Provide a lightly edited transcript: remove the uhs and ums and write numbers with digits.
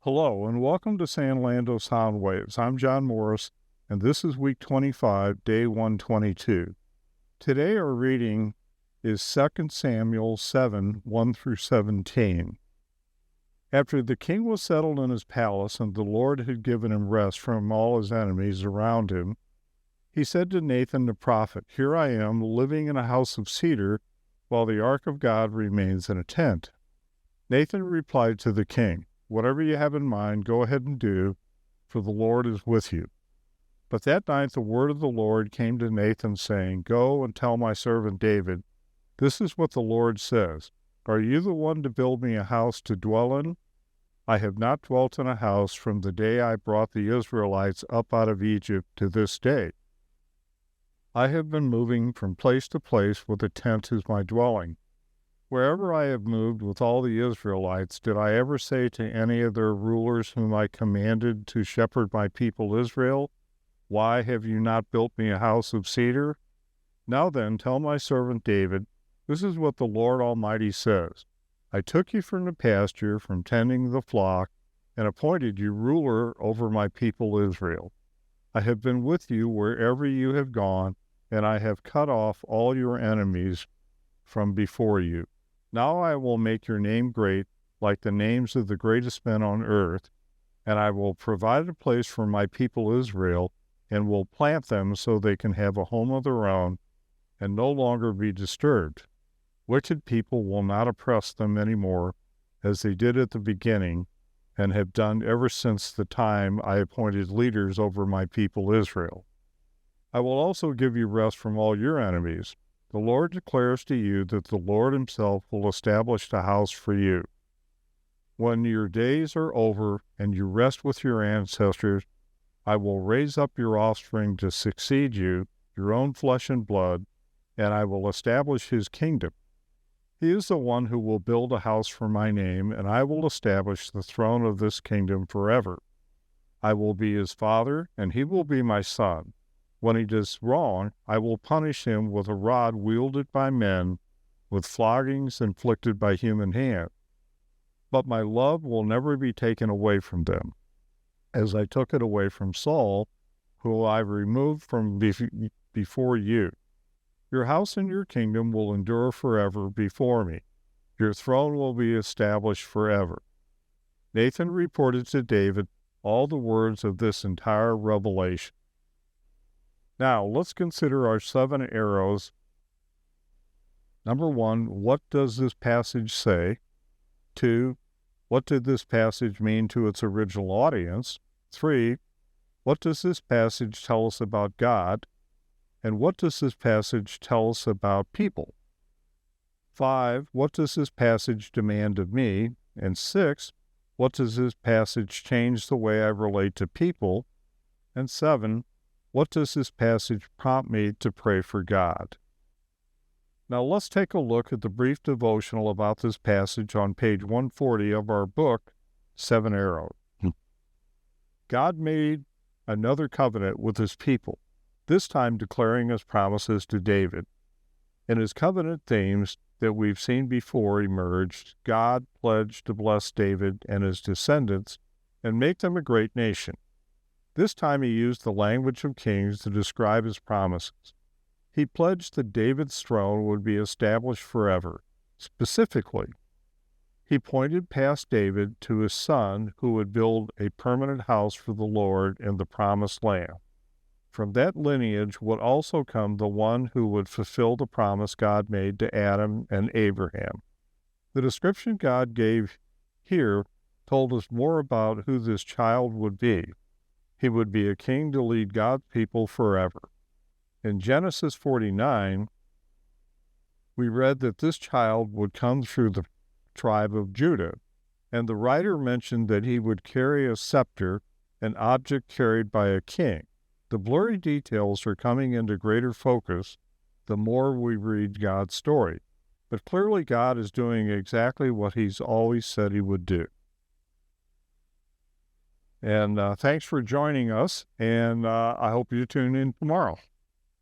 Hello, and welcome to San Lando Sound Waves. I'm John Morris, and this is week 25, day 122. Today our reading is 2 Samuel 7, 1 through 17. After the king was settled in his palace, and the Lord had given him rest from all his enemies around him, he said to Nathan the prophet, "Here I am, living in a house of cedar, while the ark of God remains in a tent." Nathan replied to the king, "Whatever you have in mind, go ahead and do, for the Lord is with you." But that night the word of the Lord came to Nathan, saying, "Go and tell my servant David, this is what the Lord says. Are you the one to build me a house to dwell in? I have not dwelt in a house from the day I brought the Israelites up out of Egypt to this day. I have been moving from place to place with a tent as my dwelling. Wherever I have moved with all the Israelites, did I ever say to any of their rulers whom I commanded to shepherd my people Israel, 'Why have you not built me a house of cedar?' Now then, tell my servant David, this is what the Lord Almighty says. I took you from the pasture, from tending the flock, and appointed you ruler over my people Israel. I have been with you wherever you have gone, and I have cut off all your enemies from before you. Now I will make your name great, like the names of the greatest men on earth, and I will provide a place for my people Israel, and will plant them so they can have a home of their own, and no longer be disturbed. Wicked people will not oppress them any more, as they did at the beginning, and have done ever since the time I appointed leaders over my people Israel. I will also give you rest from all your enemies. The Lord declares to you that the Lord himself will establish the house for you. When your days are over and you rest with your ancestors, I will raise up your offspring to succeed you, your own flesh and blood, and I will establish his kingdom. He is the one who will build a house for my name, and I will establish the throne of this kingdom forever. I will be his father, and he will be my son. When he does wrong, I will punish him with a rod wielded by men, with floggings inflicted by human hand. But my love will never be taken away from them, as I took it away from Saul, who I removed from before you. Your house and your kingdom will endure forever before me. Your throne will be established forever." Nathan reported to David all the words of this entire revelation. Now, let's consider our 7 arrows. Number 1, what does this passage say? 2, what did this passage mean to its original audience? 3, what does this passage tell us about God? And what does this passage tell us about people? 5, what does this passage demand of me? And 6, what does this passage change the way I relate to people? And 7, what does this passage prompt me to pray for God? Now let's take a look at the brief devotional about this passage on page 140 of our book, 7 Arrows. God made another covenant with his people, this time declaring his promises to David. In his covenant themes that we've seen before emerged, God pledged to bless David and his descendants and make them a great nation. This time he used the language of kings to describe his promises. He pledged that David's throne would be established forever. Specifically, he pointed past David to his son who would build a permanent house for the Lord in the promised land. From that lineage would also come the one who would fulfill the promise God made to Adam and Abraham. The description God gave here told us more about who this child would be. He would be a king to lead God's people forever. In Genesis 49, we read that this child would come through the tribe of Judah, and the writer mentioned that he would carry a scepter, an object carried by a king. The blurry details are coming into greater focus the more we read God's story, but clearly God is doing exactly what he's always said he would do. And thanks for joining us, and I hope you tune in tomorrow.